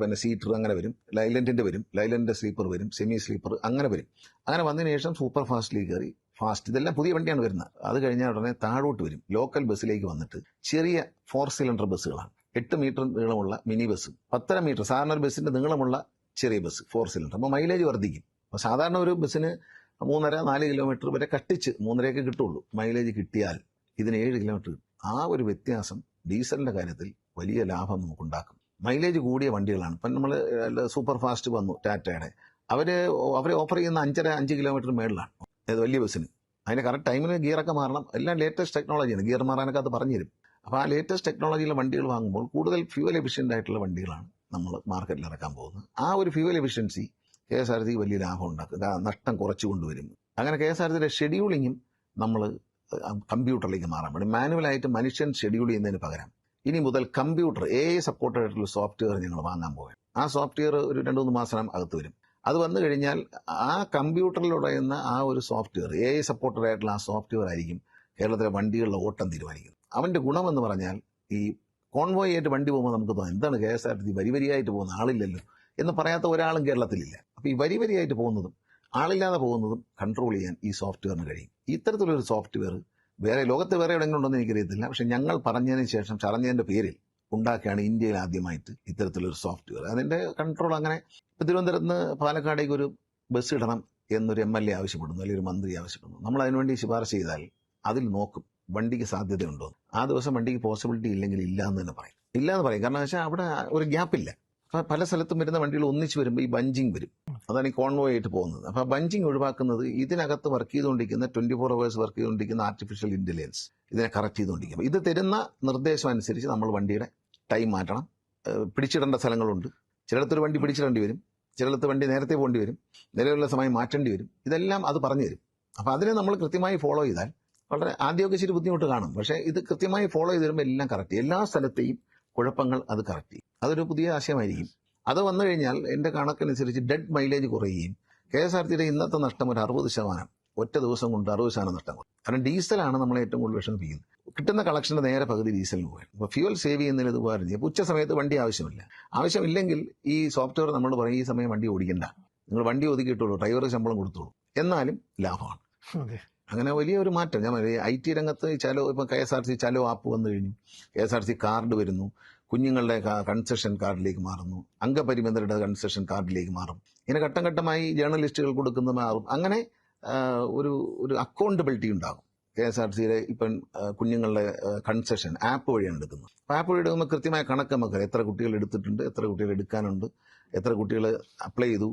പിന്നെ സീറ്റർ അങ്ങനെ വരും, ലൈലൻഡിൻ്റെ വരും, ലൈലൻഡിൻ്റെ സ്ലീപ്പർ വരും, സെമി സ്ലീപ്പർ അങ്ങനെ വരും. അങ്ങനെ വന്നതിന് ശേഷം സൂപ്പർ ഫാസ്റ്റിലേക്ക് കയറി ഫാസ്റ്റ്, ഇതെല്ലാം പുതിയ വണ്ടിയാണ് വരുന്നത്. അത് കഴിഞ്ഞാൽ ഉടനെ താഴോട്ട് വരും, ലോക്കൽ ബസ്സിലേക്ക് വന്നിട്ട് ചെറിയ 4 സിലിണ്ടർ ബസ്സുകളാണ്. 8 മീറ്റർ നീളമുള്ള മിനി ബസ്, 10.5 മീറ്റർ സാധാരണ ഒരു ബസ്സിന്റെ നീളമുള്ള ചെറിയ ബസ് 4 സിലിണ്ടർ. അപ്പോൾ മൈലേജ് വർദ്ധിക്കും. അപ്പോൾ സാധാരണ ഒരു ബസ്സിന് 3.5-4 കിലോമീറ്റർ വരെ കട്ടിച്ച് 3.5 കിട്ടുള്ളൂ. മൈലേജ് കിട്ടിയാൽ ഇതിന് 7 കിലോമീറ്റർ കിട്ടും. ആ ഒരു വ്യത്യാസം ഡീസലിന്റെ കാര്യത്തിൽ വലിയ ലാഭം നമുക്കുണ്ടാക്കും. മൈലേജ് കൂടിയ വണ്ടികളാണ്. ഇപ്പം നമ്മൾ സൂപ്പർ ഫാസ്റ്റ് വന്നു ടാറ്റയുടെ, അവരെ ഓഫർ ചെയ്യുന്ന 5.5 കിലോമീറ്റർ മേളിലാണ് വലിയ ബസ്സിന്. അതിന്റെ കറക്റ്റ് ടൈമിന് ഗിയറൊക്കെ മാറണം. എല്ലാം ലേറ്റസ്റ്റ് ടെക്നോളജിയാണ്. ഗിയർ മാറാനൊക്കെ അത് പറഞ്ഞു തരും. അപ്പോൾ ആ ലേറ്റസ്റ്റ് ടെക്നോളജിയിലെ വണ്ടികൾ വാങ്ങുമ്പോൾ കൂടുതൽ ഫ്യൂവൽ എഫിഷ്യൻ്റ് ആയിട്ടുള്ള വണ്ടികളാണ് നമ്മൾ മാർക്കറ്റിൽ ഇറക്കാൻ പോകുന്നത്. ആ ഒരു ഫ്യൂവൽ എഫിഷ്യൻസി KSRTC വലിയ ലാഭം ഉണ്ടാക്കും, നഷ്ടം കുറച്ചു കൊണ്ടുവരും. അങ്ങനെ KSRTCയുടെ ഷെഡ്യൂളിങ്ങും നമ്മൾ കമ്പ്യൂട്ടറിലേക്ക് മാറാൻ വേണ്ടി മാനുവലായിട്ട് മനുഷ്യൻ ഷെഡ്യൂൾ ചെയ്യുന്നതിന് പകരം ഇനി മുതൽ കമ്പ്യൂട്ടർ AI സപ്പോർട്ടഡ് ആയിട്ടുള്ള സോഫ്റ്റ്വെയർ ഞങ്ങൾ വാങ്ങാൻ പോകും. ആ സോഫ്റ്റ്വെയർ ഒരു 2-3 മാസം അകത്ത് വരും. അത് വന്നു കഴിഞ്ഞാൽ ആ കമ്പ്യൂട്ടറിലുടയുന്ന ആ ഒരു സോഫ്റ്റ്വെയർ, AI സപ്പോർട്ടഡ് ആയിട്ടുള്ള ആ സോഫ്റ്റ്വെയർ ആയിരിക്കും കേരളത്തിലെ വണ്ടികളുടെ ഓട്ടം തീരുമാനിക്കുന്നത്. അവൻ്റെ ഗുണമെന്ന് പറഞ്ഞാൽ ഈ കോൺവോയ് ആയിട്ട് വണ്ടി പോകുമ്പോൾ നമുക്ക് തോന്നും എന്താണ് KSRTC വരിവരിയായിട്ട് പോകുന്ന ആളില്ലല്ലോ എന്ന് പറയാത്ത ഒരാളും കേരളത്തിലില്ല. അപ്പോൾ ഈ വരിവരിയായിട്ട് പോകുന്നതും ആളില്ലാതെ പോകുന്നതും കൺട്രോൾ ചെയ്യാൻ ഈ സോഫ്റ്റ്വെയറിന് കഴിയും. ഇത്തരത്തിലൊരു സോഫ്റ്റ്വെയർ ലോകത്ത് വേറെ എവിടെയെങ്കിലും ഉണ്ടോ എന്ന് എനിക്കറിയത്തില്ല. പക്ഷെ ഞങ്ങൾ പറഞ്ഞതിന് ശേഷം ചടഞ്ഞതിൻ്റെ പേരിൽ ഉണ്ടാക്കിയാണ് ഇന്ത്യയിൽ ആദ്യമായിട്ട് ഇത്തരത്തിലൊരു സോഫ്റ്റ്വെയർ. അതിൻ്റെ കൺട്രോൾ അങ്ങനെ തിരുവനന്തപുരത്ത് നിന്ന് പാലക്കാടേക്ക് ഒരു ബസ് ഇടണം എന്നൊരു MLA ആവശ്യപ്പെടുന്നു, അല്ലെങ്കിൽ ഒരു മന്ത്രി ആവശ്യപ്പെടുന്നു. നമ്മൾ അതിനുവേണ്ടി ശുപാർശ ചെയ്താൽ അതിൽ നോക്കും വണ്ടിക്ക് സാധ്യതയുണ്ടോ. ആ ദിവസം വണ്ടിക്ക് പോസിബിലിറ്റി ഇല്ലെങ്കിൽ ഇല്ല എന്ന് തന്നെ പറയും. ഇല്ല എന്ന് പറയും. കാരണം വെച്ചാൽ അവിടെ ഒരു ഗ്യാപ്പില്ല. അപ്പം പല സ്ഥലത്തും വരുന്ന വണ്ടികൾ ഒന്നിച്ച് വരുമ്പോൾ ഈ ബഞ്ചിങ് വരും. അതാണ് ഈ കോൺവോയ് ആയിട്ട് പോകുന്നത്. അപ്പോൾ ബഞ്ചിങ് ഒഴിവാക്കുന്നത് ഇതിനകത്ത് വർക്ക് ചെയ്തുകൊണ്ടിരിക്കുന്ന 24 hours വർക്ക് ചെയ്തുകൊണ്ടിരിക്കുന്ന ആർട്ടിഫിഷ്യൽ ഇന്റലിജൻസ് ഇതിനെ കറക്റ്റ് ചെയ്തുകൊണ്ടിരിക്കും. ഇത് തരുന്ന നിർദ്ദേശം അനുസരിച്ച് നമ്മൾ വണ്ടിയുടെ ടൈം മാറ്റണം. പിടിച്ചിടേണ്ട സ്ഥലങ്ങളുണ്ട്. ചിലയിടത്തൊരു വണ്ടി പിടിച്ചിടേണ്ടി വരും, ചിലയിടത്ത് വണ്ടി നേരത്തെ പോകേണ്ടി വരും, നിലവിലുള്ള സമയം മാറ്റേണ്ടി വരും. ഇതെല്ലാം അത് പറഞ്ഞു തരും. അപ്പോൾ അതിനെ നമ്മൾ കൃത്യമായി ഫോളോ ചെയ്താൽ വളരെ ആദ്യമൊക്കെ ഇച്ചിരി ബുദ്ധിമുട്ട് കാണും. പക്ഷേ ഇത് കൃത്യമായി ഫോളോ ചെയ്ത് വരുമ്പോൾ എല്ലാം കറക്റ്റ്, എല്ലാ സ്ഥലത്തെയും കുഴപ്പങ്ങൾ അത് കറക്റ്റ് ചെയ്യും. അതൊരു പുതിയ ആശയമായിരിക്കും. അത് വന്നു കഴിഞ്ഞാൽ എൻ്റെ കണക്കനുസരിച്ച് ഡെഡ് മൈലേജ് കുറയുകയും KSRTCയുടെ ഇന്നത്തെ നഷ്ടം ഒരു 60%, ഒറ്റ ദിവസം കൊണ്ട് 60% നഷ്ടം കുറയും. കാരണം ഡീസലാണ് നമ്മളെ ഏറ്റവും കൂടുതൽ വിഷമിപ്പിക്കുന്നത്. കിട്ടുന്ന കളക്ഷൻ്റെ നേരെ പകുതി ഡീസലിന് പോകാൻ. അപ്പോൾ ഫ്യൂവൽ സേവ് ചെയ്യുന്നതിൽ ഇത് ഉപകാരം ചെയ്യും. ഉച്ച സമയത്ത് വണ്ടി ആവശ്യമില്ലെങ്കിൽ ഈ സോഫ്റ്റ്വെയർ നമ്മൾ പറയും ഈ സമയം വണ്ടി ഓടിക്കണ്ട, നിങ്ങൾ വണ്ടി ഒതുക്കിയിട്ടുള്ളൂ, ഡ്രൈവർ ശമ്പളം കൊടുത്തോളൂ, എന്നാലും ലാഭമാണ്. അങ്ങനെ വലിയൊരു മാറ്റം. ഞാൻ IT രംഗത്ത് ഇപ്പം KSRTC ചലോ ആപ്പ് വന്നു കഴിഞ്ഞു, KSRTC കാർഡ് വരുന്നു, കുഞ്ഞുങ്ങളുടെ കൺസെഷൻ കാർഡിലേക്ക് മാറുന്നു, അംഗപരിമിതരുടെ കൺസെഷൻ കാർഡിലേക്ക് മാറും. ഇങ്ങനെ ഘട്ടം ഘട്ടമായി ജേർണലിസ്റ്റുകൾ കൊടുക്കുന്നത് മാറും. അങ്ങനെ ഒരു അക്കൗണ്ടബിലിറ്റി ഉണ്ടാകും. KSRTCയുടെ ഇപ്പം കുഞ്ഞുങ്ങളുടെ കൺസെഷൻ ആപ്പ് വഴിയാണ് എടുക്കുന്നത്. ആപ്പ് വഴി എടുക്കുമ്പോൾ കൃത്യമായ കണക്ക് നമുക്ക് എത്ര കുട്ടികൾ എടുത്തിട്ടുണ്ട്, എത്ര കുട്ടികൾ എടുക്കാനുണ്ട്, എത്ര കുട്ടികൾ അപ്ലൈ ചെയ്തു,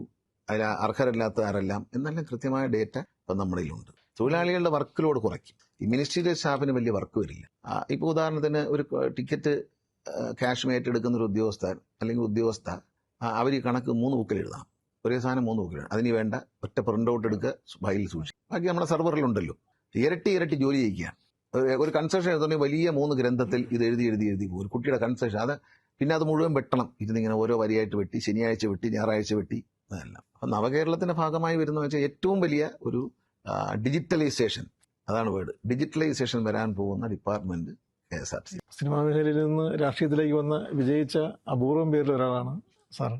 അതിൽ അർഹരല്ലാത്ത ആരെല്ലാം എന്നെല്ലാം കൃത്യമായ ഡേറ്റ ഇപ്പം നമ്മുടെ കയ്യിലുണ്ട്. തൊഴിലാളികളുടെ വർക്ക് ലോഡ് കുറയ്ക്കും. ഈ മിനിസ്ട്രിയൽ സ്റ്റാഫിന് വലിയ വർക്ക് വരില്ല. ഇപ്പോൾ ഉദാഹരണത്തിന് ഒരു ടിക്കറ്റ് ക്യാഷ് ഏറ്റെടുക്കുന്ന ഒരു ഉദ്യോഗസ്ഥൻ അല്ലെങ്കിൽ ഉദ്യോഗസ്ഥ, അവർ ഈ കണക്ക് 3 ബുക്കിൽ എഴുതണം. ഒരേ സാധനം 3 ബുക്കിൽ എഴുതണം. അതിന് വേണ്ട ഒറ്റ പ്രിന്റ് ഔട്ട് എടുക്കുക, ഫയലിൽ സൂക്ഷിക്കും. ബാക്കി നമ്മുടെ സെർവറിലുണ്ടല്ലോ. ഇരട്ടി ജോലി ചെയ്യിക്കുകയാണ്. ഒരു കൺസെഷൻ എഴുതണമെങ്കിൽ വലിയ 3 ഗ്രന്ഥത്തിൽ ഇത് എഴുതി പോകും. ഒരു കുട്ടിയുടെ കൺസെഷൻ പിന്നെ അത് മുഴുവൻ വെട്ടണം. ഇതിങ്ങനെ ഓരോ വരിയായിട്ട് വെട്ടി, ശനിയാഴ്ച വെട്ടി, ഞായറാഴ്ച വെട്ടി, അതെല്ലാം. അപ്പം നവകേരളത്തിന്റെ ഭാഗമായി വരുന്ന വെച്ചാൽ ഏറ്റവും വലിയ ഒരു ഡിജിറ്റലൈസേഷൻ അതാണ് വേർഡ്. ഡിജിറ്റലൈസേഷൻ വരാൻ പോകുന്ന ഡിപ്പാർട്ട്മെന്റ് KSRTC. സിനിമാ മേഖലയിൽ നിന്ന് രാഷ്ട്രീയത്തിലേക്ക് വന്ന വിജയിച്ച അപൂർവം പേരിൽ ഒരാളാണ് സാർ.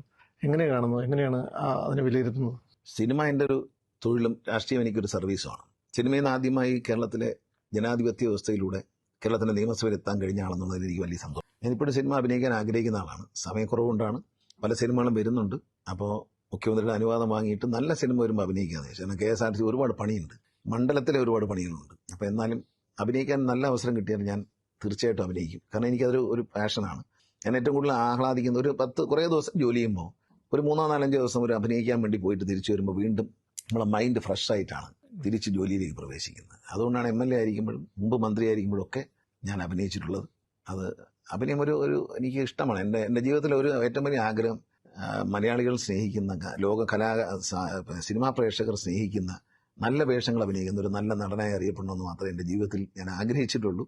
എങ്ങനെ കാണുന്നു, എങ്ങനെയാണ് അതിനെ വിലയിരുത്തുന്നത്? സിനിമ എൻ്റെ ഒരു തൊഴിലും രാഷ്ട്രീയം എനിക്കൊരു സർവീസുമാണ്. സിനിമയിൽ നിന്ന് ആദ്യമായി കേരളത്തിലെ ജനാധിപത്യ വ്യവസ്ഥയിലൂടെ കേരളത്തിൻ്റെ നിയമസഭയിൽ എത്താൻ കഴിഞ്ഞ ആളെന്നുള്ളതിൽ എനിക്ക് വലിയ സന്തോഷം. ഞാനിപ്പോഴും സിനിമ അഭിനയിക്കാൻ ആഗ്രഹിക്കുന്ന ആളാണ്. സമയക്കുറവുകൊണ്ടാണ് പല സിനിമകളും വരുന്നുണ്ട്. അപ്പോൾ മുഖ്യമന്ത്രിയുടെ അനുവാദം വാങ്ങിയിട്ട് നല്ല സിനിമ വരുമ്പോൾ അഭിനയിക്കാന്ന് വെച്ചാൽ. കാരണം KSRTC ഒരുപാട് പണിയുണ്ട്, മണ്ഡലത്തിലെ ഒരുപാട് പണികളുണ്ട്. അപ്പോൾ എന്നാലും അഭിനയിക്കാൻ നല്ല അവസരം കിട്ടിയാൽ ഞാൻ തീർച്ചയായിട്ടും അഭിനയിക്കും. കാരണം എനിക്കതൊരു ഒരു പാഷനാണ്. ഞാൻ ഏറ്റവും കൂടുതൽ ആഹ്ലാദിക്കുന്ന ഒരു കുറേ ദിവസം ജോലി ചെയ്യുമ്പോൾ ഒരു 3-4 ദിവസം ഒരു അഭിനയിക്കാൻ വേണ്ടി പോയിട്ട് തിരിച്ചു വരുമ്പോൾ വീണ്ടും നമ്മളെ മൈൻഡ് ഫ്രഷ് ആയിട്ടാണ് തിരിച്ച് ജോലിയിലേക്ക് പ്രവേശിക്കുന്നത്. അതുകൊണ്ടാണ് MLA ആയിരിക്കുമ്പോഴും മുമ്പ് മന്ത്രി ആയിരിക്കുമ്പോഴൊക്കെ ഞാൻ അഭിനയിച്ചിട്ടുള്ളത്. അത് അഭിനയം ഒരു എനിക്ക് ഇഷ്ടമാണ്. എൻ്റെ ജീവിതത്തിലെ ഒരു ഏറ്റവും വലിയ ആഗ്രഹം മലയാളികൾ സ്നേഹിക്കുന്ന, ലോക സിനിമാ പ്രേക്ഷകർ സ്നേഹിക്കുന്ന നല്ല വേഷങ്ങൾ അഭിനയിക്കുന്ന ഒരു നല്ല നടനായി അറിയപ്പെടണമെന്ന് മാത്രമേ എൻ്റെ ജീവിതത്തിൽ ഞാൻ ആഗ്രഹിച്ചിട്ടുള്ളൂ.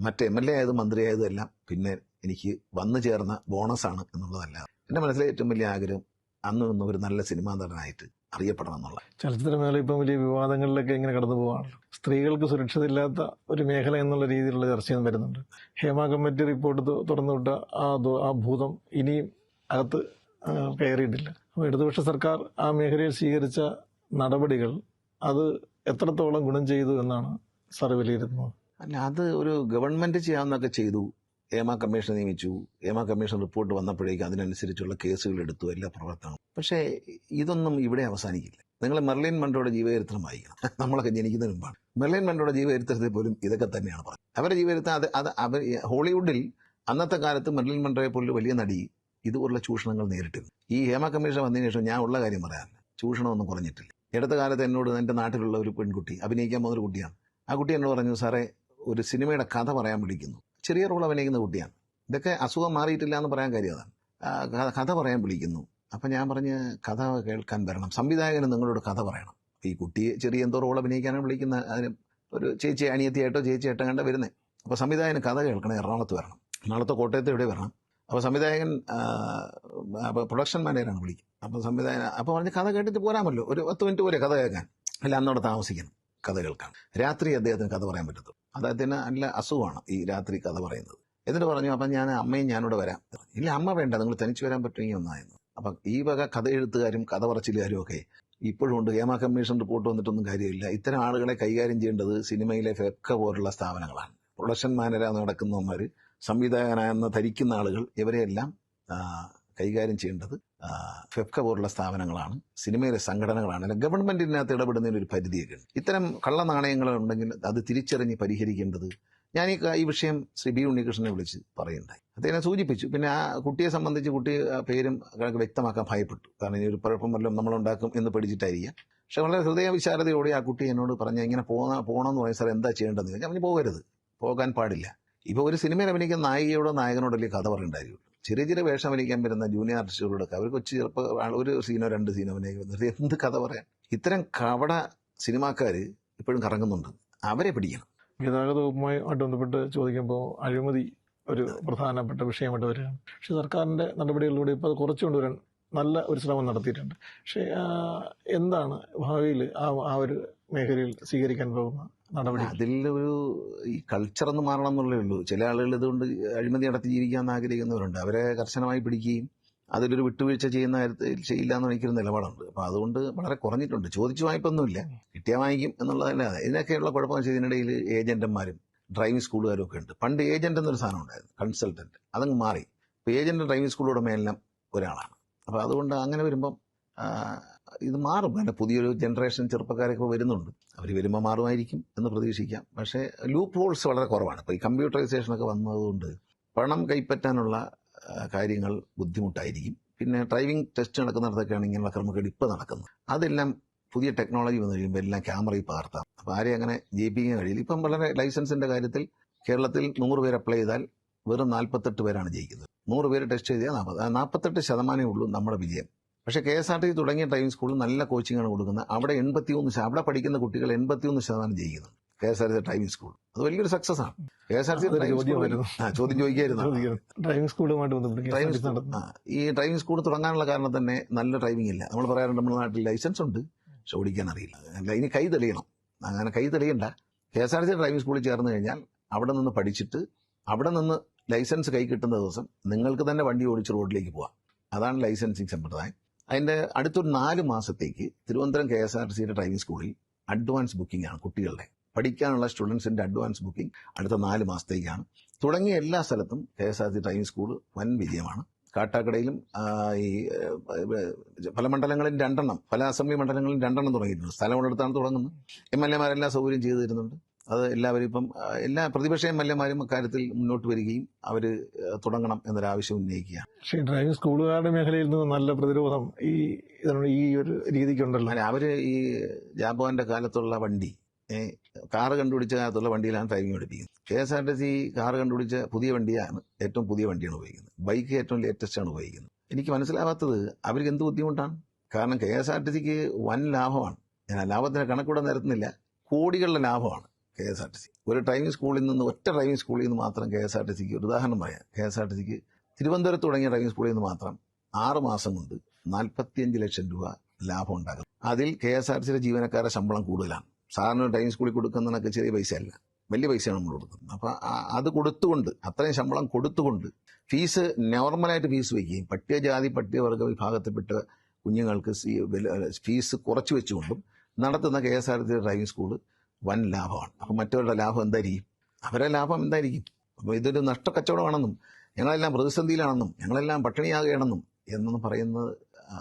മറ്റ് MLA ആയതും മന്ത്രി ആയതും എല്ലാം പിന്നെ എനിക്ക് വന്നു ചേർന്ന ബോണസാണ് എന്നുള്ളതല്ല. എൻ്റെ മനസ്സിലെ ഏറ്റവും വലിയ ആഗ്രഹം അന്ന് ഒരു നല്ല സിനിമാ നടനായിട്ട് അറിയപ്പെടണം എന്നുള്ള. ചലച്ചിത്ര മേഖല ഇപ്പം വലിയ വിവാദങ്ങളിലൊക്കെ ഇങ്ങനെ കടന്നു പോകാണല്ലോ. സ്ത്രീകൾക്ക് സുരക്ഷിതയില്ലാത്ത ഒരു മേഖല എന്നുള്ള രീതിയിലുള്ള ചർച്ചയും വരുന്നുണ്ട്. ഹേമ കമ്മിറ്റി റിപ്പോർട്ട് തുറന്നുവിട്ട ആ ഭൂതം ഇനിയും അകത്ത് കയറിയിട്ടില്ല. അപ്പോൾ ഇടതുപക്ഷ സർക്കാർ ആ മേഖലയിൽ സ്വീകരിച്ച നടപടികൾ അത് എത്രത്തോളം ഗുണം ചെയ്തു എന്നാണ് സാർ വിലയിരുത്തുന്നത്? അല്ല, അത് ഒരു ഗവൺമെന്റ് ചെയ്യാവുന്നതൊക്കെ ചെയ്തു. ഹേമ കമ്മീഷൻ നിയമിച്ചു. ഹേമ കമ്മീഷൻ റിപ്പോർട്ട് വന്നപ്പോഴേക്കും അതിനനുസരിച്ചുള്ള കേസുകൾ എടുത്തു, എല്ലാ പ്രവർത്തനവും. പക്ഷേ ഇതൊന്നും ഇവിടെ അവസാനിക്കില്ല. നിങ്ങൾ മെർലിൻ മൺറോയുടെ ജീവചരിത്രം വായിക്കണം. നമ്മളൊക്കെ ജനിക്കുന്നതിന് മുമ്പാണ്. മെർലിൻ മൺറോയുടെ ജീവചരിത്രത്തിൽ പോലും ഇതൊക്കെ തന്നെയാണ് പറഞ്ഞത്. അവരുടെ ജീവചരിത്രം അവർ ഹോളിവുഡിൽ അന്നത്തെ കാലത്ത് മെർലിൻ മൺറോയെ പോലും വലിയ നടി ഇതുപോലുള്ള ചൂഷണങ്ങൾ നേരിട്ടിരുന്നു. ഈ ഹേമ കമ്മീഷൻ വന്നതിന് ശേഷം ഞാൻ ഉള്ള കാര്യം പറയാറില്ല, ചൂഷണമൊന്നും കുറഞ്ഞിട്ടില്ല. അടുത്ത കാലത്ത് എന്നോട് എൻ്റെ നാട്ടിലുള്ള ഒരു പെൺകുട്ടി അഭിനയിക്കാൻ പോകുന്നൊരു കുട്ടിയാണ്. ആ കുട്ടി എന്നോട് പറഞ്ഞു, സാറേ ഒരു സിനിമയുടെ കഥ പറയാൻ വിളിക്കുന്നു. ചെറിയ റോൾ അഭിനയിക്കുന്ന കുട്ടിയാണ്. ഇതൊക്കെ അസുഖം മാറിയിട്ടില്ല എന്ന് പറയാൻ കാര്യം അതാണ്. കഥ പറയാൻ വിളിക്കുന്നു. അപ്പം ഞാൻ പറഞ്ഞ് കഥ കേൾക്കാൻ വരണം, സംവിധായകന് നിങ്ങളോട് കഥ പറയണം. ഈ കുട്ടിയെ ചെറിയ എന്തോ റോൾ അഭിനയിക്കാനാണ് വിളിക്കുന്ന. അതിന് ഒരു ചേച്ചി അനിയത്തിയായിട്ടോ ചേച്ചിയായിട്ടോ കണ്ട വരുന്നത്. അപ്പോൾ സംവിധായകന് കഥ കേൾക്കണം, എറണാകുളത്ത് വരണം, എറണാകുളത്തോ കോട്ടയത്ത് എവിടെ വരണം. അപ്പോൾ സംവിധായകൻ പ്രൊഡക്ഷൻ മാനേജറാണ് വിളിക്കും. അപ്പോൾ സംവിധായകൻ അപ്പോൾ പറഞ്ഞ് കഥ കേട്ടിട്ട് പോരാമല്ലോ, ഒരു 10 മിനിറ്റ് പോലെ കഥ കേൾക്കാൻ. അല്ല, അന്നവിടെ താമസിക്കണം കഥ കേൾക്കാൻ. രാത്രി അദ്ദേഹത്തിന് കഥ പറയാൻ പറ്റത്തുള്ളൂ. അദ്ദേഹത്തിന് നല്ല അസുഖമാണ് ഈ രാത്രി കഥ പറയുന്നത്. എന്നിട്ട് പറഞ്ഞു, അപ്പം ഞാൻ അമ്മയും ഞാനിവിടെ വരാം. ഇല്ല, അമ്മ വേണ്ട, നിങ്ങൾ തനിച്ച് വരാൻ പറ്റുമെങ്കിൽ ഒന്നായിരുന്നു. അപ്പം ഈ വക കഥ എഴുത്തുകാരും കഥ പറച്ചിലുകാരും ഒക്കെ ഇപ്പോഴും ഉണ്ട്. ഹേമ കമ്മീഷൻ റിപ്പോർട്ട് വന്നിട്ടൊന്നും കാര്യമില്ല. ഇത്തരം ആളുകളെ കൈകാര്യം ചെയ്യേണ്ടത് സിനിമയിലെ ഫെഫ്ക പോലുള്ള സ്ഥാപനങ്ങളാണ്. പ്രൊഡക്ഷൻ മാനേജർ നടക്കുന്നവന്മാർ, സംവിധായകനായെന്ന് ധരിക്കുന്ന ആളുകൾ, ഇവരെയെല്ലാം കൈകാര്യം ചെയ്യേണ്ടത് ഫെഫ്ക പോലുള്ള സ്ഥാപനങ്ങളാണ്, സിനിമയിലെ സംഘടനകളാണ്. അല്ല, ഗവൺമെന്റിനകത്ത് ഇടപെടുന്നതിന് ഒരു പരിധിയൊക്കെ ഉണ്ട്. ഇത്തരം കള്ള നാണയങ്ങൾ ഉണ്ടെങ്കിൽ അത് തിരിച്ചറിഞ്ഞ് പരിഹരിക്കേണ്ടത്. ഞാൻ ഈ വിഷയം ശ്രീ ബി ഉണ്ണികൃഷ്ണനെ വിളിച്ച് പറയുണ്ടായി. അദ്ദേഹം സൂചിപ്പിച്ചു. പിന്നെ ആ കുട്ടിയെ സംബന്ധിച്ച് കുട്ടി പേരും വ്യക്തമാക്കാൻ ഭയപ്പെട്ടു. കാരണം ഇനി ഒരു കുഴപ്പം വല്ലതും നമ്മളുണ്ടാക്കും എന്ന് പഠിച്ചിട്ടായിരിക്കാം. പക്ഷെ വളരെ ഹൃദയവിശാലതയോടെ ആ കുട്ടി എന്നോട് പറഞ്ഞ, ഇങ്ങനെ പോകണമെന്ന് പറയും, സാർ എന്താ ചെയ്യേണ്ടതെന്ന് ചോദിച്ചാൽ അവന് പോകരുത്, പോകാൻ പാടില്ല. ഇപ്പോൾ ഒരു സിനിമയിൽ അഭിനയിക്കുന്ന നായികയോടോ നായകനോടല്ലേ കഥ പറയണ്ടായിരിക്കുള്ളൂ. ചെറിയ ചെറിയ വേഷം അഭിനയിക്കാൻ വരുന്ന ജൂനിയർ ആർട്ടിസ്റ്റുകളോടൊക്കെ അവർ കൊച്ചു ചെറുപ്പം ഒരു സീനോ 2 സീനോ അഭിനയിക്കുന്നത് എന്ത് കഥ പറയാൻ? ഇത്തരം കവട സിനിമാക്കാർ ഇപ്പോഴും കറങ്ങുന്നുണ്ട്, അവരെ പിടിക്കണം. ഗതാഗത വകുപ്പുമായിട്ട് ബന്ധപ്പെട്ട് ചോദിക്കുമ്പോൾ അഴിമതി ഒരു പ്രധാനപ്പെട്ട വിഷയമായിട്ട് വരികയാണ്. പക്ഷേ സർക്കാരിൻ്റെ നടപടികളിലൂടെ ഇപ്പോൾ അത് കുറച്ചു കൊണ്ടുവരാൻ നല്ല ഒരു ശ്രമം നടത്തിയിട്ടുണ്ട്. പക്ഷേ എന്താണ് ഭാവിയിൽ ആ ഒരു മേഖലയിൽ സ്വീകരിക്കാൻ പോകുന്ന നടപടി? അതിൽ ഈ കൾച്ചർ ഒന്ന് മാറണം എന്നുള്ളേ ഉള്ളൂ. ചില ആളുകൾ ഇതുകൊണ്ട് അഴിമതി നടത്തി ജീവിക്കാമെന്ന് ആഗ്രഹിക്കുന്നവരുണ്ട്. അവരെ കർശനമായി പിടിക്കുകയും അതിലൊരു വിട്ടുവീഴ്ച ചെയ്യുന്ന കാര്യത്തിൽ ചെയ്യില്ല എന്ന് എനിക്കൊരു നിലപാടുണ്ട്. അപ്പോൾ അതുകൊണ്ട് വളരെ കുറഞ്ഞിട്ടുണ്ട്. ചോദിച്ചു വായ്പൊന്നുമില്ല, കിട്ടിയാൽ വാങ്ങിക്കും എന്നുള്ളതല്ലാതെ. ഇതിനൊക്കെയുള്ള കുഴപ്പമെന്ന് വെച്ചാൽ ഇതിനിടയിൽ ഏജന്റന്മാരും ഡ്രൈവിംഗ് സ്കൂളുകാരും ഒക്കെ ഉണ്ട്. പണ്ട് ഏജന്റ് എന്നൊരു സാധനം ഉണ്ടായിരുന്നു, കൺസൾട്ടന്റ്. അതങ്ങ് മാറി. ഇപ്പോൾ ഏജന്റ് ഡ്രൈവിംഗ് സ്കൂൾ ഉടമയെല്ലാം ഒരാളാണ്. അപ്പോൾ അതുകൊണ്ട് അങ്ങനെ വരുമ്പം ഇത് മാറും. അല്ല, പുതിയൊരു ജനറേഷൻ ചെറുപ്പക്കാരൊക്കെ വരുന്നുണ്ട്. അവർ വരുമ്പോൾ മാറുമായിരിക്കും എന്ന് പ്രതീക്ഷിക്കാം. പക്ഷേ ലൂപ്പ് ഹോൾസ് വളരെ കുറവാണ്. ഇപ്പോൾ ഈ കമ്പ്യൂട്ടറൈസേഷനൊക്കെ വന്നതുകൊണ്ട് പണം കൈപ്പറ്റാനുള്ള കാര്യങ്ങൾ ബുദ്ധിമുട്ടായിരിക്കും. പിന്നെ ഡ്രൈവിംഗ് ടെസ്റ്റ് നടക്കുന്നിടത്തൊക്കെയാണ് ഇങ്ങനെയുള്ള ക്രമക്കേട് ഇപ്പോൾ നടക്കുന്നത്. അതെല്ലാം പുതിയ ടെക്നോളജി വന്നു കഴിയുമ്പോൾ എല്ലാം ക്യാമറയിൽ പകർത്താം. അപ്പോൾ ആരെയും അങ്ങനെ ജയിപ്പിക്കാൻ കഴിയില്ല. ഇപ്പം വളരെ ലൈസൻസിൻ്റെ കാര്യത്തിൽ കേരളത്തിൽ 100 പേര് അപ്ലൈ ചെയ്താൽ വെറും 48 പേരാണ് ജയിക്കുന്നത്. 100 പേര് ടെസ്റ്റ് ചെയ്താൽ 48% ഉള്ളൂ നമ്മുടെ വിജയം. പക്ഷേ KSRTC തുടങ്ങിയ ഡ്രൈവിംഗ് സ്കൂളിൽ നല്ല കോച്ചിങ്ങാണ് കൊടുക്കുന്നത്. അവിടെ 81 അവിടെ പഠിക്കുന്ന കുട്ടികൾ 81% ജയിക്കുന്നുണ്ട്. KSRTC ഡ്രൈവിംഗ് സ്കൂൾ അത് വലിയൊരു സക്സസ് ആണ്. KSRTC ചോദ്യം ചോദിക്കായിരുന്നു ഡ്രൈവിംഗ് സ്കൂളുമായിട്ട് ഈ ഡ്രൈവിംഗ് സ്കൂൾ തുടങ്ങാനുള്ള കാരണം തന്നെ നല്ല ഡ്രൈവിംഗ് ഇല്ല. നമ്മൾ പറയാറുണ്ട് നമ്മുടെ നാട്ടിൽ ലൈസൻസ് ഉണ്ട്, പക്ഷെ ഓടിക്കാൻ അറിയില്ല. അല്ല, ഇനി കൈ തെളിയണം. അങ്ങനെ കൈ തെളിയണ്ട, KSRTC ഡ്രൈവിംഗ് സ്കൂളിൽ ചേർന്ന് കഴിഞ്ഞാൽ അവിടെ നിന്ന് പഠിച്ചിട്ട് അവിടെ നിന്ന് ലൈസൻസ് കൈ കിട്ടുന്ന ദിവസം നിങ്ങൾക്ക് തന്നെ വണ്ടി ഓടിച്ച് റോഡിലേക്ക് പോവാം. അതാണ് ലൈസൻസിങ് സമ്പ്രദായം. അതിൻ്റെ അടുത്തൊരു 4 മാസത്തേക്ക് തിരുവനന്തപുരം KSRTCയുടെ ഡ്രൈവിംഗ് സ്കൂളിൽ അഡ്വാൻസ് ബുക്കിംഗ് ആണ്. കുട്ടികളുടെ പഠിക്കാനുള്ള സ്റ്റുഡൻസിൻ്റെ അഡ്വാൻസ് ബുക്കിംഗ് അടുത്ത 4 മാസത്തേക്കാണ്. തുടങ്ങിയ എല്ലാ സ്ഥലത്തും KSRTC ഡ്രൈവിംഗ് സ്കൂൾ വൻ വിജയമാണ്. കാട്ടാക്കടയിലും ഈ പല മണ്ഡലങ്ങളിൽ 2 പല അസംബ്ലി മണ്ഡലങ്ങളിൽ 2 തുടങ്ങിയിട്ടുണ്ട്. സ്ഥലമുള്ളിടത്താണ് തുടങ്ങുന്നത്. MLA-മാരെല്ലാം സൗകര്യം ചെയ്തു തരുന്നുണ്ട്. അത് എല്ലാവരും ഇപ്പം എല്ലാ പ്രതിപക്ഷ MLA-മാരും അക്കാര്യത്തിൽ മുന്നോട്ട് വരികയും അവർ തുടങ്ങണം എന്നൊരാവശ്യം ഉന്നയിക്കുകയാണ്. പക്ഷേ ഡ്രൈവിംഗ് സ്കൂളുകാരുടെ മേഖലയിൽ നിന്ന് നല്ല പ്രതിരോധം ഈ ഒരു രീതിക്കുണ്ടല്ലോ. അല്ല, അവർ ഈ ജാബോന്റെ കാലത്തുള്ള വണ്ടി, കാറ് കണ്ടുപിടിച്ച കാലത്തുള്ള വണ്ടിയിലാണ് ഡ്രൈവിംഗ് പഠിപ്പിക്കുന്നത്. KSRTC കാറ് കണ്ടുപിടിച്ച പുതിയ വണ്ടിയാണ്, ഏറ്റവും പുതിയ വണ്ടിയാണ് ഉപയോഗിക്കുന്നത്. ബൈക്ക് ഏറ്റവും ലേറ്റസ്റ്റ് ആണ് ഉപയോഗിക്കുന്നത്. എനിക്ക് മനസ്സിലാവാത്തത് അവർക്ക് എന്ത് ബുദ്ധിമുട്ടാണ്. കാരണം KSRTCക്ക് വൻ ലാഭമാണ്. ഞാൻ ആ ലാഭത്തിന് കണക്കൂടെ നിരത്തുന്നില്ല. കോടികളുടെ ലാഭമാണ് KSRTC. ഒരു ഡ്രൈവിംഗ് സ്കൂളിൽ നിന്ന്, ഒറ്റ ഡ്രൈവിംഗ് സ്കൂളിൽ നിന്ന് മാത്രം KSRTCക്ക് ഒരു ഉദാഹരണം പറയാം. KSRTCക്ക് തിരുവനന്തപുരത്ത് തുടങ്ങിയ ഡ്രൈവിംഗ് സ്കൂളിൽ നിന്ന് മാത്രം 6 മാസം കൊണ്ട് 45 ലക്ഷം രൂപ ലാഭം ഉണ്ടാകും. അതിൽ KSRTCയുടെ ജീവനക്കാരുടെ ശമ്പളം കൂടുതലാണ്. സാധാരണ ഡ്രൈവിംഗ് സ്കൂളിൽ കൊടുക്കുന്നതൊക്കെ ചെറിയ പൈസയല്ല, വലിയ പൈസയാണ് നമ്മൾ കൊടുക്കുന്നത്. അപ്പം അത് കൊടുത്തുകൊണ്ട്, അത്രയും ശമ്പളം കൊടുത്തുകൊണ്ട് ഫീസ് നോർമലായിട്ട് ഫീസ് വയ്ക്കുകയും പട്ടികജാതി പട്ടികവർഗ വിഭാഗത്തിൽപ്പെട്ട കുഞ്ഞുങ്ങൾക്ക് ഫീസ് കുറച്ച് വെച്ചുകൊണ്ടും നടത്തുന്ന KSRTC ഡ്രൈവിംഗ് സ്കൂൾ വൻ ലാഭമാണ്. അപ്പം മറ്റവരുടെ ലാഭം എന്തായിരിക്കും? അവരുടെ ലാഭം എന്തായിരിക്കും? അപ്പോൾ ഇതൊരു നഷ്ടക്കച്ചവടമാണെന്നും ഞങ്ങളെല്ലാം പ്രതിസന്ധിയിലാണെന്നും ഞങ്ങളെല്ലാം പട്ടിണിയാകുകയാണെന്നും എന്നൊന്നും പറയുന്നത്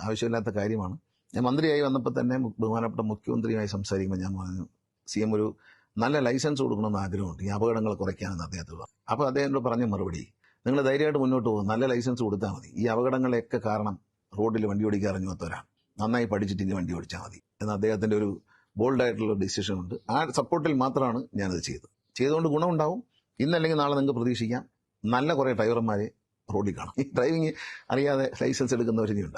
ആവശ്യമില്ലാത്ത കാര്യമാണ്. ഞാൻ മന്ത്രിയായി വന്നപ്പോൾ തന്നെ ബഹുമാനപ്പെട്ട മുഖ്യമന്ത്രിയുമായി സംസാരിക്കുമ്പോൾ ഞാൻ പറഞ്ഞു, CM ഒരു നല്ല ലൈസൻസ് കൊടുക്കണമെന്ന് ആഗ്രഹമുണ്ട്, ഈ അപകടങ്ങൾ കുറയ്ക്കാനെന്ന് അദ്ദേഹത്തോട് പറഞ്ഞു. അപ്പോൾ അദ്ദേഹത്തോട് പറഞ്ഞ മറുപടി, നിങ്ങൾ ധൈര്യമായിട്ട് മുന്നോട്ട് പോകും, നല്ല ലൈസൻസ് കൊടുത്താൽ മതി. ഈ അപകടങ്ങളെയൊക്കെ കാരണം റോഡിൽ വണ്ടി ഓടിക്കാൻ ഇറങ്ങാത്തവരാണ്. നന്നായി പഠിച്ചിട്ട് ഇനി വണ്ടി ഓടിച്ചാൽ മതി എന്ന് അദ്ദേഹത്തിൻ്റെ ഒരു ബോൾഡായിട്ടുള്ള ഡിസിഷൻ ഉണ്ട്. ആ സപ്പോർട്ടിൽ മാത്രമാണ് ഞാനത് ചെയ്തുകൊണ്ട് ഗുണമുണ്ടാവും. ഇന്നല്ലെങ്കിൽ നാളെ നിങ്ങൾക്ക് പ്രതീക്ഷിക്കാം നല്ല കുറേ ഡ്രൈവർമാരെ റോഡിൽ കാണും. ഈ ഡ്രൈവിംഗ് അറിയാതെ ലൈസൻസ് എടുക്കുന്നവർ ഇനിയുണ്ട്.